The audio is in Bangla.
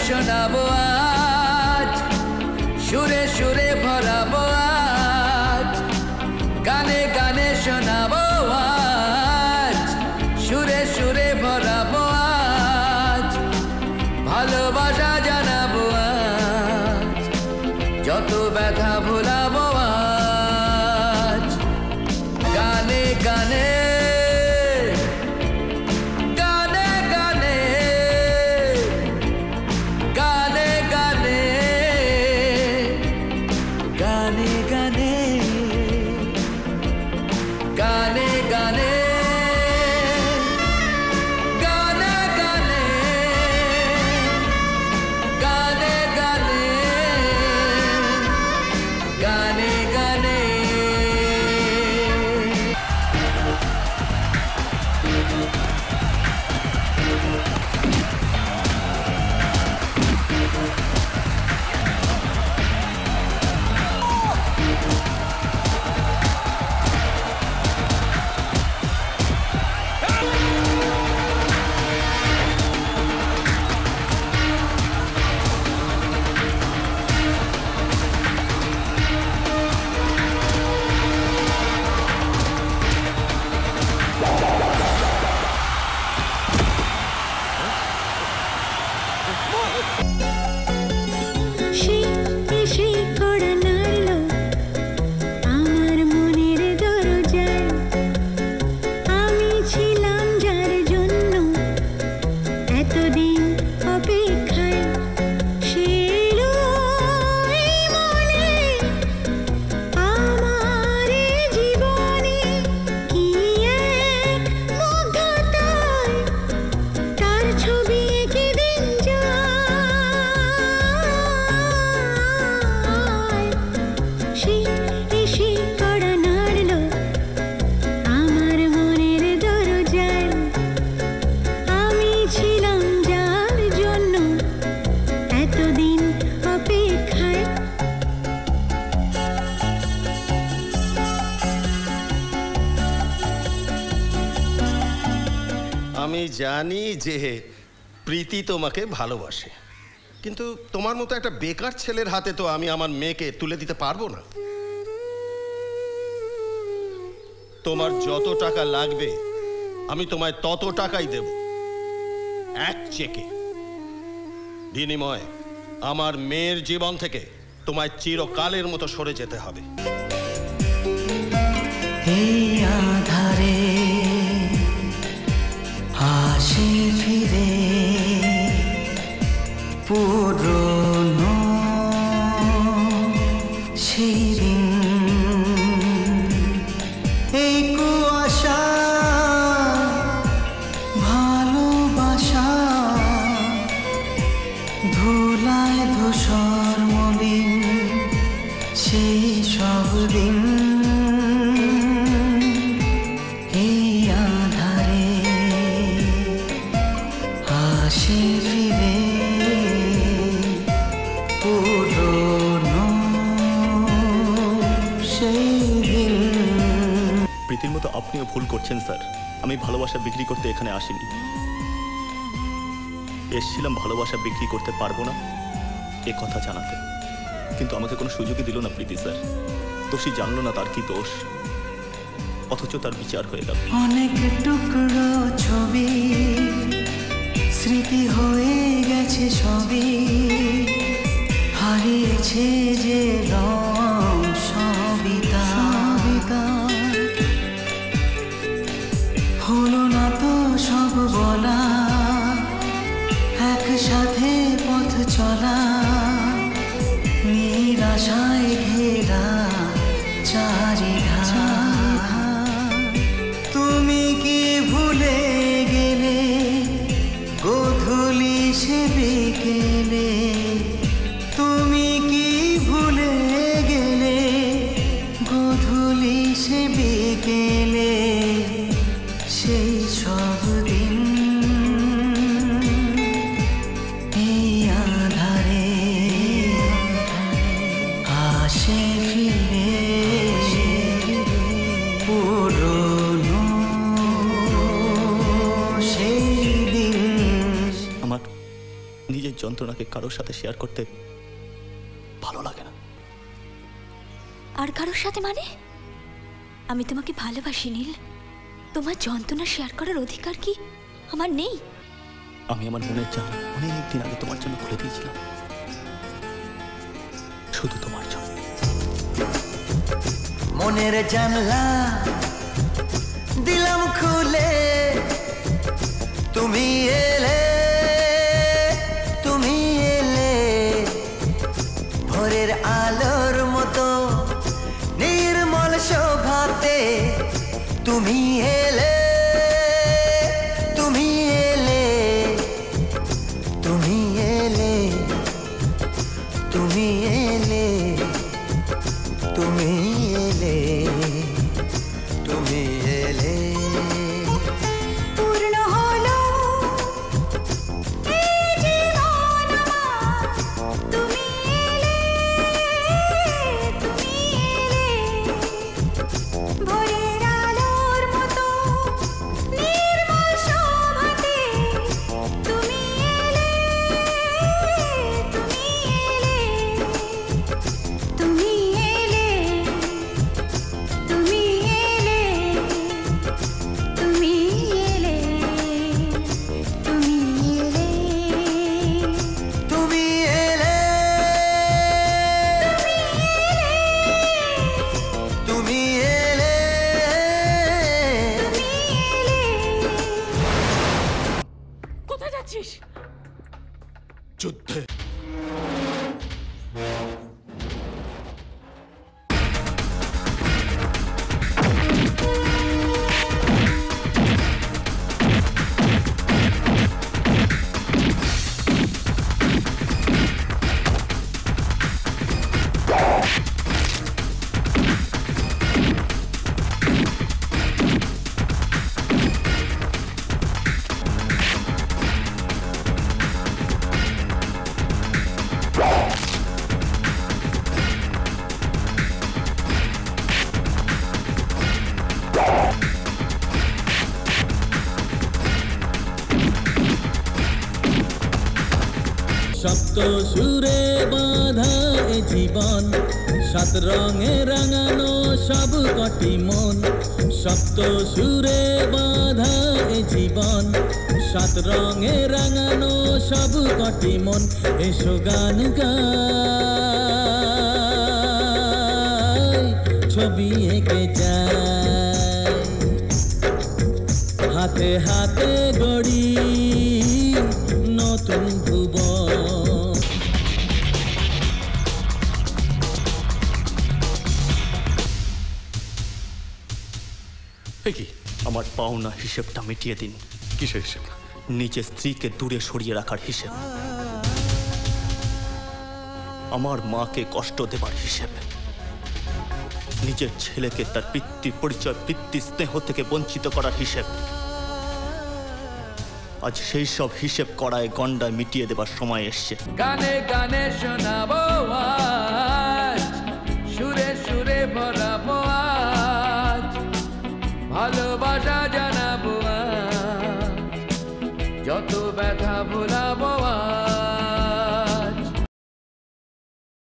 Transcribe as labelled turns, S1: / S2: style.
S1: শোনাবো আজ, সুরে সুরে ভরাবো আজ, গানে গানে শোনাবো আজ, সুরে সুরে ভরাবো আজ, ভালোবাসা জানাবো আজ, যত ব্যথা ভোলাবো আজ, গানে গানে
S2: আমি জানি যে প্রীতি তোমাকে ভালোবাসে, কিন্তু তোমার মতো একটা বেকার ছেলের হাতে তো আমি আমার মেয়েকে তুলে দিতে পারবো না। তোমার যত টাকা লাগবে আমি তোমায় তত টাকাই দেব, এক চেকে। বিনিময়ে আমার মেয়ের জীবন থেকে তোমায় চিরকালের মতো সরে যেতে হবে।
S3: এই আধারে হাসি ফিরে পুরনো সেই দিন, এই কুয়াশা ভালোবাসা ধুলায় ধূসর মলিন সেই সব দিন।
S4: প্রীতির মতো আপনিও ভুল করছেন স্যার। আমি ভালোবাসা বিক্রি করতে এখানে আসিনি, এসেছিলাম ভালোবাসা বিক্রি করতে পারবো না এ কথা জানাতে, কিন্তু আমাকে কোনো সুযোগই দিল না প্রীতি স্যার। দোষী জানলো না তার কি দোষ, অথচ তার বিচার হয়ে গেল।
S3: অনেক টুকরো ছবি স্মৃতি হয়ে গেছে সবই, হারিয়েছে যে রং সবিতা, হলো না তো সব বলা, একসাথে পথ চলা, নিরাশায় ঘেরা চারিধার। তুমি কি ভুলে গেলে গোধূলি সে বিকেলে, তুমি কি ভুলে গেলে গোধূলি সে বিকেলে সেই সব দিন। এই আধারে আসে ফিরে পুরনো সেই দিন।
S4: আমার নিজের যন্ত্রণাকে কারোর সাথে শেয়ার করতে ভালো লাগে না।
S5: আর কারোর সাথে মানে? আমি তোমাকে ভালোবাসি নীল। তোমার যন্ত্রণা শেয়ার করার অধিকার কি আমার নেই?
S4: আমি আমার মনের জানলা অনেকদিন আগে তোমার জন্য খুলে দিয়েছিলাম, শুধু তোমার জন্য।
S3: মনের জানলা দিলাম খুলে, তুমি এলে, তুমি এলে ভোরের আলোর মতো নির্মল শোভাতে। তুমি এলে, তুমি এলে, তুমি এলে, তুমি এলে, তুমি এলে, তুমি এলে।
S5: পূর্ণ হলো এই জীবন আমার, তুমি এলে, তুমি এলে ভোরের আলোর মতো নির্মল শোভাতে। তুমি এলে, তুমি এলে, তুমি এলে, তুমি এলে, তুমি এলে, তুমি এলে,
S3: তুমি এলে, তুমি এলে।
S5: কোথায় যাচ্ছিস?
S2: যুদ্ধে।
S1: সপ্ত সুরে বাঁধা এ জীবন, সাত রঙে রাঙানো সব কটি মন। সপ্ত সুরে বাঁধা এ জীবন, সাত রঙে রাঙানো সব কটি মন। এসো গান গাই, ছবি এঁকে যায়, হাতে হাতে গড়ি নতুন ভুবন।
S4: কি আমার পাওনা হিসেবটা মিটিয়ে দিন।
S2: কিসের হিসেব?
S4: নিজের স্ত্রীকে দূরে সরিয়ে রাখার হিসেব, আমার মাকে কষ্ট দেবার হিসেব, নিজের ছেলেকে তার পিতৃ পরিচয়, পিতৃ স্নেহ থেকে বঞ্চিত করার হিসেব। আজ সেই সব হিসেব করায় গন্ডায় মিটিয়ে দেবার সময় এসছে।
S1: গানে গানে শোনাবো আজ, সুরে সুরে ভরাবো আজ, ভালোবাসা জানাবো আজ, যত ব্যথা ভোলাবো আজ।